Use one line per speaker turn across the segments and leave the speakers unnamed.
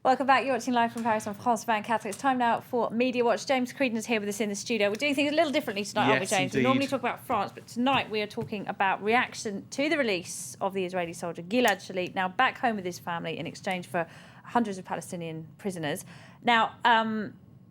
Welcome back. You're watching live from Paris on France 24. It's time now for Media Watch. James Creedon is here with us in the studio. We're doing things a little differently tonight, aren't we, James?
Indeed.
We normally talk about France, but tonight we are talking about reaction to the release of the Israeli soldier Gilad Shalit, now back home with his family in exchange for hundreds of Palestinian prisoners. Now,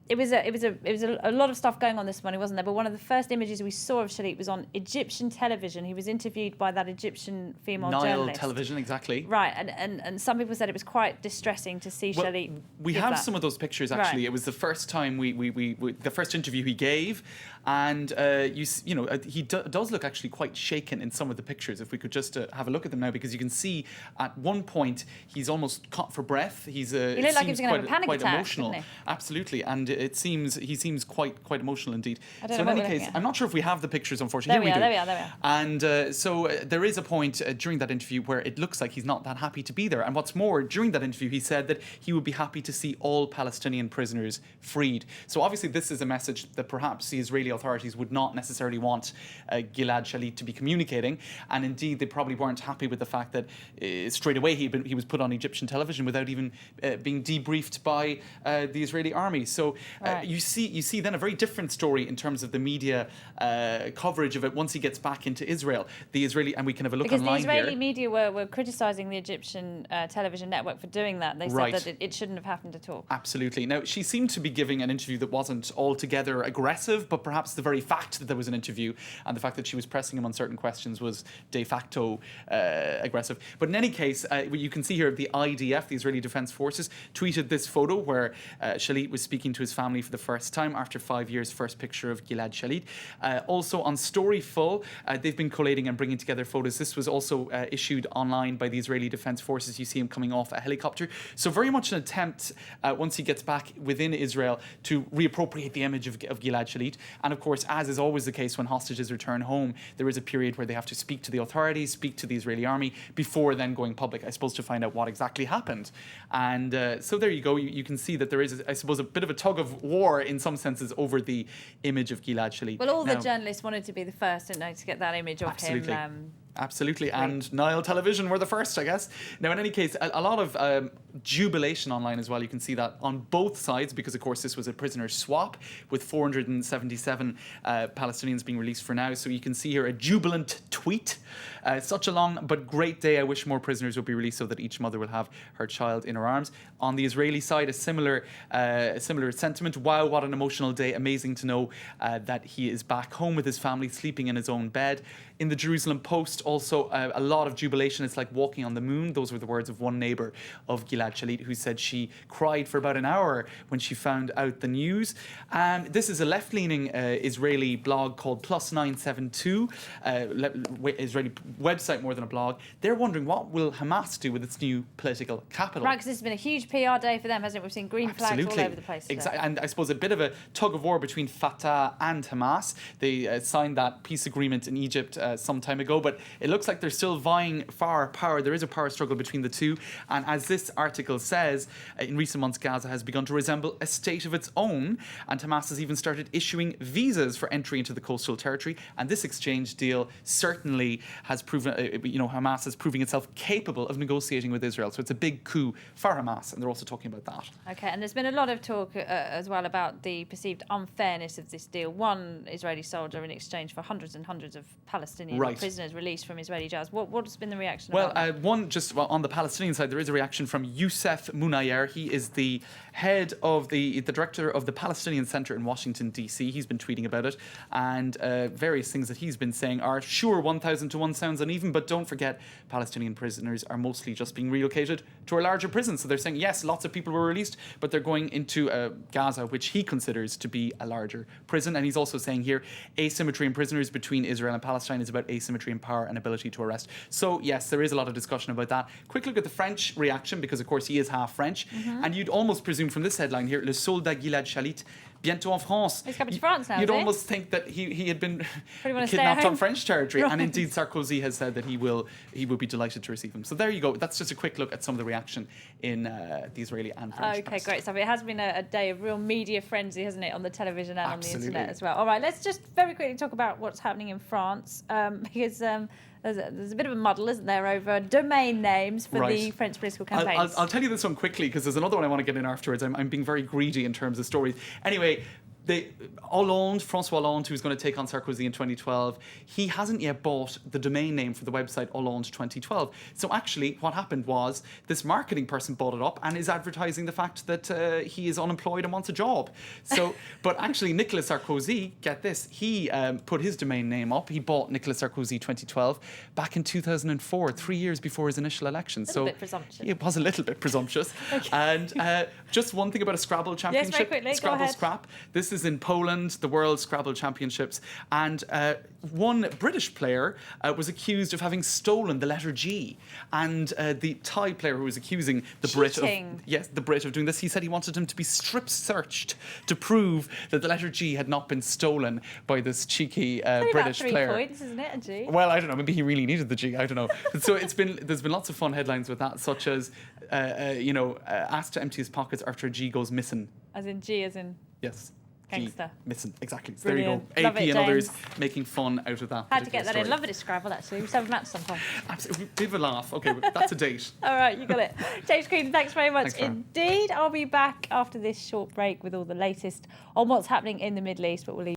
it was a lot of stuff going on this morning, wasn't there? But one of the first images we saw of Shalit was on Egyptian television. He was interviewed by that Egyptian female journalist.
Nile television, exactly.
Right, and some people said it was quite distressing to see Shalit.
We have some of those pictures actually. Right. It was the first time the first interview he gave, and he does look actually quite shaken in some of the pictures. If we could just have a look at them now, because you can see at one point he's almost caught for breath. He
looked like he was going to have a panic attack,
emotional,
didn't he?
Absolutely, and he seems quite emotional indeed.
So
in any case, I'm not sure if we have the pictures, unfortunately.
There we are.
And so there is a point during that interview where it looks like he's not that happy to be there. And what's more, during that interview, he said that he would be happy to see all Palestinian prisoners freed. So obviously this is a message that perhaps the Israeli authorities would not necessarily want Gilad Shalit to be communicating. And indeed, they probably weren't happy with the fact that straight away he was put on Egyptian television without even being debriefed by the Israeli army. So you see then a very different story in terms of the media coverage of it once he gets back into Israel. The Israeli, and we can have a look online here.
Because the Israeli media were criticising the Egyptian television network for doing that. They said that it shouldn't have happened at all.
Absolutely. Now, she seemed to be giving an interview that wasn't altogether aggressive, but perhaps the very fact that there was an interview and the fact that she was pressing him on certain questions was de facto aggressive. But in any case, you can see here the IDF, the Israeli Defense Forces, tweeted this photo where Shalit was speaking to his family for the first time after 5 years, first picture of Gilad Shalit. Also on Storyful, they've been collating and bringing together photos. This was also issued online by the Israeli Defense Forces. You see him coming off a helicopter. So very much an attempt, once he gets back within Israel, to reappropriate the image of Gilad Shalit. And of course, as is always the case when hostages return home, there is a period where they have to speak to the authorities, speak to the Israeli army, before then going public, I suppose, to find out what exactly happened. And so there you go. You can see that there is, I suppose, a bit of a tug of war in some senses over the image of Gilad Shalit.
Well, all the journalists wanted to be the first, didn't they, to get that image of him.
Absolutely, and Nile television were the first, I guess. Now, in any case, a lot of jubilation online as well. You can see that on both sides, because, of course, this was a prisoner swap with 477 Palestinians being released for now. So you can see here a jubilant tweet. Such a long but great day. I wish more prisoners would be released so that each mother will have her child in her arms. On the Israeli side, a similar sentiment. Wow, what an emotional day. Amazing to know that he is back home with his family, sleeping in his own bed. In the Jerusalem Post, also a lot of jubilation. It's like walking on the moon. Those were the words of one neighbour of Gilad Shalit, who said she cried for about an hour when she found out the news. This is a left-leaning Israeli blog called Plus972, Israeli website more than a blog. They're wondering, what will Hamas do with its new political capital?
Right, because this has been a huge PR day for them, hasn't it? We've seen green flags all over the place.
Exactly, and I suppose a bit of a tug of war between Fatah and Hamas. They signed that peace agreement in Egypt some time ago, but it looks like they're still vying for power. There is a power struggle between the two, and as this article says, in recent months Gaza has begun to resemble a state of its own, and Hamas has even started issuing visas for entry into the coastal territory. And this exchange deal certainly has proven, Hamas is proving itself capable of negotiating with Israel. So it's a big coup for Hamas, and they're also talking about that.
Okay, and there's been a lot of talk as well about the perceived unfairness of this deal. One Israeli soldier in exchange for hundreds and hundreds of Palestinian prisoners released from Israeli jails. What's been the reaction?
One, just on the Palestinian side, there is a reaction from Youssef Munayer. He is the head of the director of the Palestinian Center in Washington, D.C. He's been tweeting about it, and various things that he's been saying are, sure, 1,000 to 1 sounds uneven, but don't forget, Palestinian prisoners are mostly just being relocated to a larger prison. So they're saying, yes, lots of people were released, but they're going into Gaza, which he considers to be a larger prison. And he's also saying here, asymmetry in prisoners between Israel and Palestine is about asymmetry in power and ability to arrest. So, yes, there is a lot of discussion about that. Quick look at the French reaction, because, of course, he is half French. And you'd almost presume from this headline here, Le soldat Gilad Shalit, bientôt en France.
He's coming to France now,
You'd almost think that he had been kidnapped on French territory. And indeed, Sarkozy has said that he would be delighted to receive him. So there you go. That's just a quick look at some of the reaction in the Israeli and French press.
Great stuff. It has been a day of real media frenzy, hasn't it, on the television and on the internet as well. All right, let's just very quickly talk about what's happening in France, because there's a bit of a muddle, isn't there, over domain names for
Right.
the French political campaigns.
I'll tell you this one quickly because there's another one I want to get in afterwards. I'm being very greedy in terms of stories. Anyway, François Hollande, who's going to take on Sarkozy in 2012, he hasn't yet bought the domain name for the website Hollande 2012. So actually, what happened was this marketing person bought it up and is advertising the fact that he is unemployed and wants a job. So, but actually, Nicolas Sarkozy, get this, he put his domain name up. He bought Nicolas Sarkozy 2012 back in 2004, 3 years before his initial election.
A little bit presumptuous.
It was a little bit presumptuous.
Okay.
And just one thing about a Scrabble championship.
very quickly, go
Scrabble
ahead.
Scrap. This is in Poland, the World Scrabble Championships. And one British player was accused of having stolen the letter G. And the Thai player who was accusing the
Cheating.
Brit of doing this, he said he wanted him to be strip searched to prove that the letter G had not been stolen by this cheeky
Only
British
about 3
player.
points, isn't it, a G?
Well, I don't know. Maybe he really needed the G. I don't know. So there's been lots of fun headlines with that, such as asked to empty his pockets after a G goes missing.
As in G, as in
Yes.
gangster.
Missing. Exactly. So
Brilliant.
there you go.
Love
AP
it,
and others
James.
making fun out of that.
Had to get that in.
particular
Love it at Scrabble, actually. We should have a match sometime.
story. Absolutely. Give a laugh. Okay, that's a date.
All right, you got it. James Green, thanks very much
Thanks, Farah.
indeed. I'll be back after this short break with all the latest on what's happening in the Middle East, but we'll leave